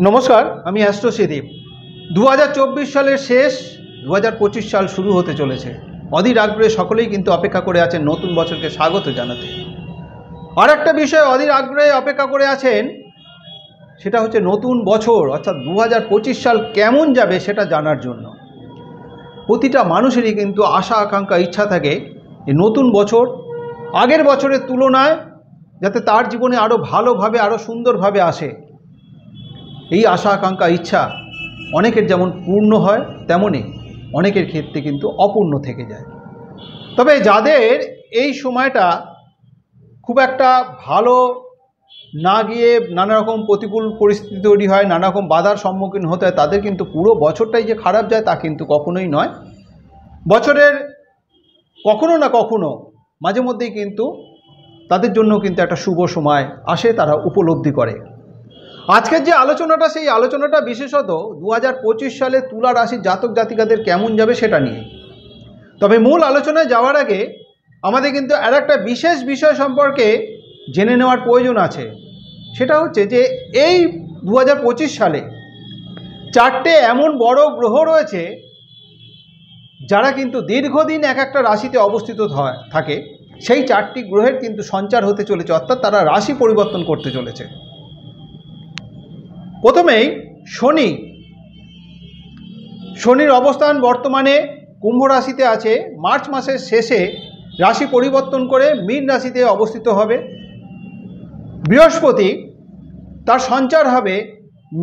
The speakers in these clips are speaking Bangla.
নমস্কার, আমি অ্যাস্ট্রো শ্রীদীপ। 2024 সালের শেষ, 2025 সাল শুরু হতে চলেছে। অধীর আগ্রহে সকলেই কিন্তু অপেক্ষা করে আছেন নতুন বছরকে স্বাগত জানাতে। আর একটা বিষয় অধীর আগ্রহে অপেক্ষা করে আছেন, সেটা হচ্ছে নতুন বছর অর্থাৎ 2025 সাল কেমন যাবে সেটা জানার জন্য। প্রতিটা মানুষেরই কিন্তু আশা আকাঙ্ক্ষা ইচ্ছা থাকে যে নতুন বছর আগের বছরের তুলনায় যাতে তার জীবনে আরও ভালোভাবে আরও সুন্দরভাবে আসে। এই আশা আকাঙ্ক্ষা ইচ্ছা অনেকের যেমন পূর্ণ হয়, তেমনই অনেকের ক্ষেত্রে কিন্তু অপূর্ণ থেকে যায়। তবে যাদের এই সময়টা খুব একটা ভালো না গিয়ে নানা রকম প্রতিকূল পরিস্থিতি তৈরি হয়, নানা রকম বাধার সম্মুখীন হতে হয়, তাদের কিন্তু পুরো বছরটাই যে খারাপ যায় তা কিন্তু কখনোই নয়। বছরের কখনো না কখনো মাঝে মধ্যেই কিন্তু তাদের জন্য কিন্তু একটা শুভ সময় আসে, তারা উপলব্ধি করে। আজকের যে আলোচনাটা, সেই আলোচনাটা বিশেষত 2025 সালে তুলা রাশির জাতক জাতিকাদের কেমন যাবে সেটা নিয়ে। তবে মূল আলোচনায় যাওয়ার আগে আমাদের কিন্তু আর একটা বিশেষ বিষয় সম্পর্কে জেনে নেওয়ার প্রয়োজন আছে। সেটা হচ্ছে যে এই 2025 সালে 4টে এমন বড় গ্রহ রয়েছে যারা কিন্তু দীর্ঘদিন এক একটা রাশিতে অবস্থিত থাকে। সেই 4টি গ্রহের কিন্তু সঞ্চার হতে চলেছে, অর্থাৎ তারা রাশি পরিবর্তন করতে চলেছে। প্রথমেই শনির অবস্থান বর্তমানে কুম্ভ রাশিতে আছে। মার্চ মাসের শেষে রাশি পরিবর্তন করে মীন রাশিতে অবস্থিত হবে। বৃহস্পতি তার সঞ্চার হবে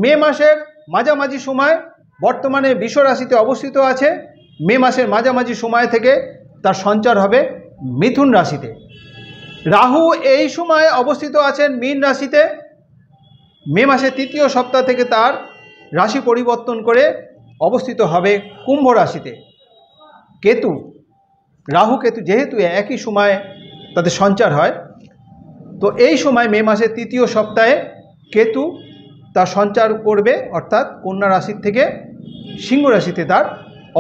মে মাসের মাঝামাঝি সময়, বর্তমানে বৃষ রাশিতে অবস্থিত আছে। মে মাসের মাঝামাঝি সময় থেকে তার সঞ্চার হবে মিথুন রাশিতে। রাহু এই সময় অবস্থিত আছেন মীন রাশিতে। মে মাসের তৃতীয় সপ্তাহ থেকে তার রাশি পরিবর্তন করে অবস্থিত হবে কুম্ভ রাশিতে। রাহু কেতু যেহেতু একই সময়ে তাদের সঞ্চার হয়, তো এই সময় মে মাসের তৃতীয় সপ্তাহে কেতু তার সঞ্চার করবে, অর্থাৎ কন্যা রাশির থেকে সিংহ রাশিতে তার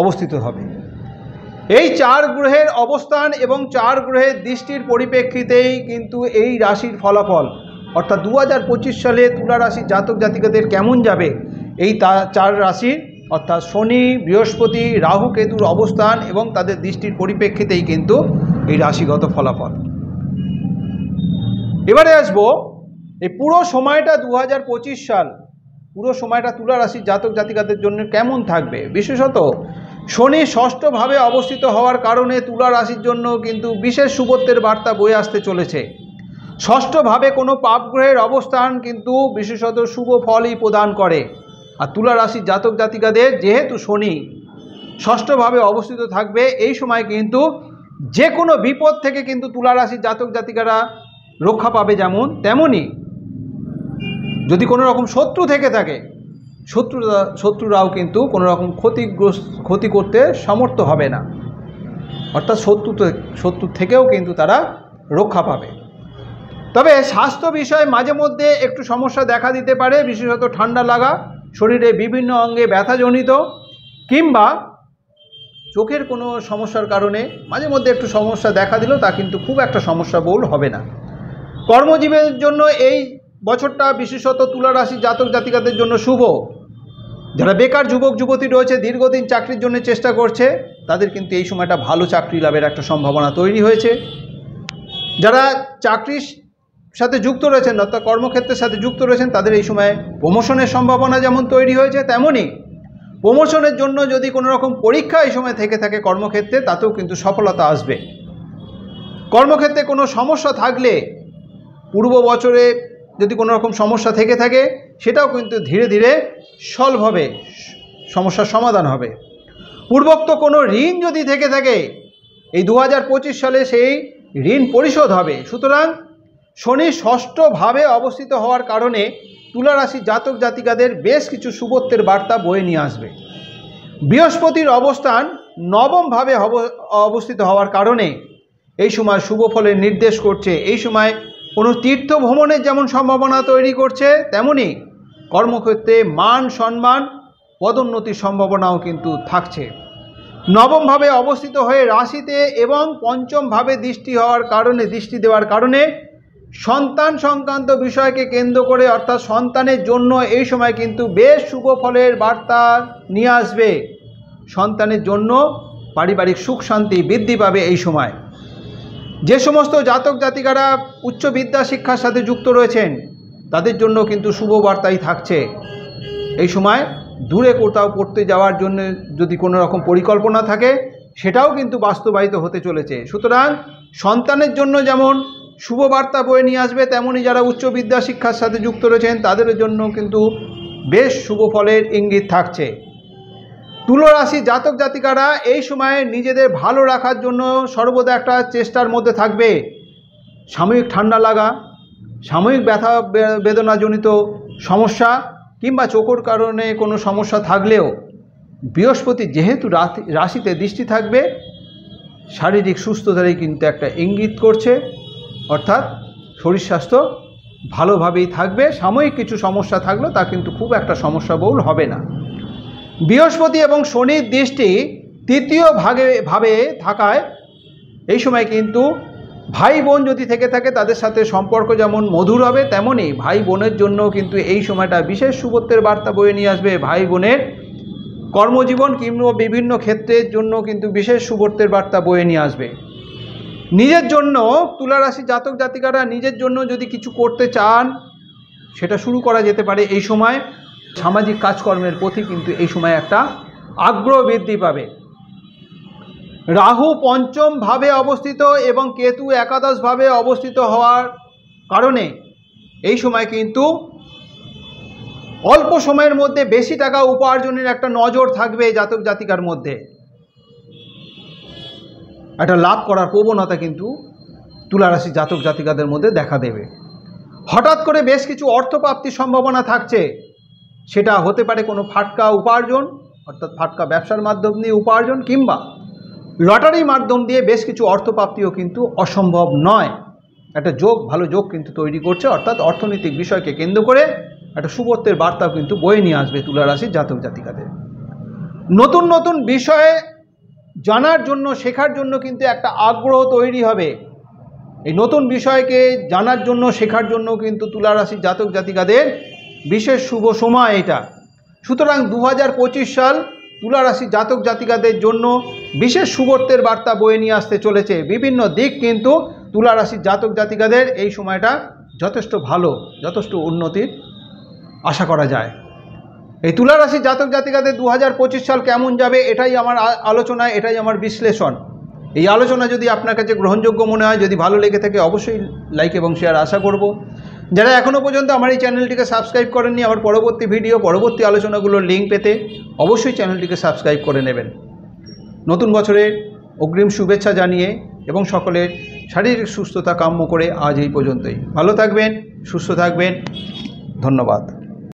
অবস্থিত হবে। এই 4 গ্রহের অবস্থান এবং 4 গ্রহের দৃষ্টির পরিপ্রেক্ষিতেই কিন্তু এই রাশির ফলাফল, অর্থাৎ 2025 সালে তুলা রাশির জাতক জাতিকাদের কেমন যাবে, এই 4 রাশির অর্থাৎ শনি, বৃহস্পতি, রাহু, কেতুর অবস্থান এবং তাদের দৃষ্টির পরিপ্রেক্ষিতেই কিন্তু এই রাশিগত ফলাফল। এবারে আসবো এই পুরো সময়টা 2025 সাল, পুরো সময়টা তুলা রাশির জাতক জাতিকাদের জন্য কেমন থাকবে। বিশেষত শনি ষষ্ঠভাবে অবস্থিত হওয়ার কারণে তুলা রাশির জন্য কিন্তু বিশেষ শুভত্বের বার্তা বয়ে আসতে চলেছে। ষষ্ঠভাবে কোনো পাপ গ্রহের অবস্থান কিন্তু বিশেষত শুভ ফলই প্রদান করে। আর তুলা রাশির জাতক জাতিকাদের যেহেতু শনি ষষ্ঠভাবে অবস্থিত থাকবে, এই সময় কিন্তু যে কোনো বিপদ থেকে কিন্তু তুলা রাশির জাতক জাতিকারা রক্ষা পাবে। যেমন তেমনই যদি কোনো রকম শত্রু থেকে থাকে, শত্রুরাও কিন্তু কোনো রকম ক্ষতি করতে সমর্থ হবে না, অর্থাৎ শত্রু থেকেও কিন্তু তারা রক্ষা পাবে। তবে স্বাস্থ্য বিষয়ে মাঝে মধ্যে একটু সমস্যা দেখা দিতে পারে, বিশেষত ঠান্ডা লাগা, শরীরে বিভিন্ন অঙ্গে ব্যথাজনিত কিংবা চোখের কোনো সমস্যার কারণে মাঝে মধ্যে একটু সমস্যা দেখা দিলেও তা কিন্তু খুব একটা সমস্যা বহুল হবে না। কর্মজীবীর জন্য এই বছরটা বিশেষত তুলা রাশির জাতক জাতিকাদের জন্য শুভ। যারা বেকার যুবক যুবতী রয়েছে, দীর্ঘদিন চাকরির জন্য চেষ্টা করছে, তাদের কিন্তু এই সময়টা ভালো চাকরি লাভের একটা সম্ভাবনা তৈরি হয়েছে। যারা চাকরির সাথে যুক্ত রয়েছেন, অর্থাৎ কর্মক্ষেত্রের সাথে যুক্ত রয়েছেন, তাদের এই সময় প্রমোশনের সম্ভাবনা যেমন তৈরি হয়েছে, তেমনই প্রমোশনের জন্য যদি কোনো রকম পরীক্ষা এই সময় থেকে থাকে কর্মক্ষেত্রে, তাতেও কিন্তু সফলতা আসবে। কর্মক্ষেত্রে কোনো সমস্যা থাকলে, পূর্ব বছরে যদি কোনো রকম সমস্যা থেকে থাকে, সেটাও কিন্তু ধীরে ধীরে সলভ হবে, সমস্যার সমাধান হবে। পূর্বোক্ত কোনো ঋণ যদি থেকে থাকে, এই 2025 সালে সেই ঋণ পরিশোধ হবে। সুতরাং শনি ষষ্ঠভাবে অবস্থিত হওয়ার কারণে তুলা রাশির জাতক জাতিকাদের বেশ কিছু শুভত্বের বার্তা বয়ে নিয়ে আসবে। বৃহস্পতির অবস্থান নবমভাবে অবস্থিত হওয়ার কারণে এই সময় শুভ ফলের নির্দেশ করছে। এই সময় কোনো তীর্থ ভ্রমণের যেমন সম্ভাবনা তৈরি করছে, তেমনি কর্মক্ষেত্রে মান সম্মান পদোন্নতির সম্ভাবনাও কিন্তু থাকছে। নবমভাবে অবস্থিত হয়ে রাশিতে এবং পঞ্চমভাবে দৃষ্টি দেওয়ার কারণে সন্তান সংক্রান্ত বিষয়কে কেন্দ্র করে অর্থাৎ সন্তানের জন্য এই সময় কিন্তু বেশ শুভ ফলের বার্তা নিয়ে আসবে। সন্তানের জন্য পারিবারিক সুখ শান্তি বৃদ্ধি পাবে এই সময়। যে সমস্ত জাতক জাতিকারা উচ্চ বিদ্যা শিক্ষার সাথে যুক্ত রয়েছেন তাদের জন্য কিন্তু শুভ বার্তাই থাকছে। এই সময় দূরে কোথাও পড়তে যাওয়ার জন্য যদি কোনো রকম পরিকল্পনা থাকে সেটাও কিন্তু বাস্তবায়িত হতে চলেছে। সুতরাং সন্তানের জন্য যেমন শুভ বার্তা বয়ে নিয়ে আসবে, তেমনই যারা উচ্চ বিদ্যা শিক্ষার সাথে যুক্ত রয়েছেন তাদের জন্য কিন্তু বেশ শুভ ফলের ইঙ্গিত থাকছে। তুলা রাশি জাতক জাতিকারা এই সময়ে নিজেদের ভালো রাখার জন্য সর্বদা একটা চেষ্টার মধ্যে থাকবে। সাময়িক ঠান্ডা লাগা, সাময়িক ব্যথা বেদনাজনিত সমস্যা কিংবা চোখের কারণে কোনো সমস্যা থাকলেও বৃহস্পতি যেহেতু রাশিতে দৃষ্টি থাকবে, শারীরিক সুস্থতারই কিন্তু একটা ইঙ্গিত করছে, অর্থাৎ শরীর স্বাস্থ্য ভালোভাবেই থাকবে। সাময়িক কিছু সমস্যা থাকলেও তা কিন্তু খুব একটা সমস্যাবহুল হবে না। বৃহস্পতি এবং শনির দৃষ্টি তৃতীয় ভাবে থাকায় এই সময় কিন্তু ভাই বোন যদি থেকে থাকে তাদের সাথে সম্পর্ক যেমন মধুর হবে, তেমনই ভাই বোনের জন্য কিন্তু এই সময়টা বিশেষ শুভত্বের বার্তা বয়ে নিয়ে আসবে। ভাই বোনের কর্মজীবন কিংবা বিভিন্ন ক্ষেত্রের জন্য কিন্তু বিশেষ শুভত্বের বার্তা বয়ে নিয়ে আসবে। নিজের জন্য তুলা রাশি জাতক জাতিকারা নিজের জন্য যদি কিছু করতে চান সেটা শুরু করা যেতে পারে এই সময়। সামাজিক কাজকর্মের প্রতি কিন্তু এই সময় একটা আগ্রহ বৃদ্ধি পাবে। রাহু পঞ্চম ভাবে অবস্থিত এবং কেতু একাদশ ভাবে অবস্থিত হওয়ার কারণে এই সময় কিন্তু অল্প সময়ের মধ্যে বেশি টাকা উপার্জনের একটা নজর থাকবে জাতক জাতিকার মধ্যে। একটা লাভ করার প্রবণতা কিন্তু তুলা রাশি জাতক জাতিকাদের মধ্যে দেখা দেবে। হঠাৎ করে বেশ কিছু অর্থপ্রাপ্তির সম্ভাবনা থাকছে। সেটা হতে পারে কোনো ফাটকা উপার্জন, অর্থাৎ ফাটকা ব্যবসার মাধ্যম দিয়ে উপার্জন, কিংবা লটারির মাধ্যম দিয়ে বেশ কিছু অর্থপ্রাপ্তিও কিন্তু অসম্ভব নয়। একটা ভালো যোগ কিন্তু তৈরি করছে, অর্থাৎ অর্থনৈতিক বিষয়কে কেন্দ্র করে একটা শুভত্বের বার্তাও কিন্তু বয়ে নিয়ে আসবে তুলা রাশির জাতক জাতিকাদের। নতুন নতুন বিষয়ে জানার জন্য, শেখার জন্য কিন্তু একটা আগ্রহ তৈরি হবে। এই নতুন বিষয়কে জানার জন্য, শেখার জন্য কিন্তু তুলা রাশির জাতক জাতিকাদের বিশেষ শুভ সময় এটা। সুতরাং 2025 সাল তুলা রাশির জাতক জাতিকাদের জন্য বিশেষ শুভত্বের বার্তা বয়ে নিয়ে আসতে চলেছে। বিভিন্ন দিক কিন্তু তুলা রাশির জাতক জাতিকাদের এই সময়টা যথেষ্ট ভালো, যথেষ্ট উন্নতির আশা করা যায়। এই তুলা রাশির জাতক জাতিকাদের 2025 সাল কেমন যাবে এটাই আমার আলোচনা, এটাই আমার বিশ্লেষণ। এই আলোচনা যদি আপনার কাছে গ্রহণযোগ্য মনে হয়, যদি ভালো লেগে থাকে, অবশ্যই লাইক এবং শেয়ার আশা করব। যারা এখনও পর্যন্ত আমার এই চ্যানেলটিকে সাবস্ক্রাইব করেননি, আমার পরবর্তী ভিডিও, পরবর্তী আলোচনাগুলোর লিঙ্ক পেতে অবশ্যই চ্যানেলটিকে সাবস্ক্রাইব করে নেবেন। নতুন বছরের অগ্রিম শুভেচ্ছা জানিয়ে এবং সকলের শারীরিক সুস্থতা কাম্য করে আজ এই পর্যন্তই। ভালো থাকবেন, সুস্থ থাকবেন, ধন্যবাদ।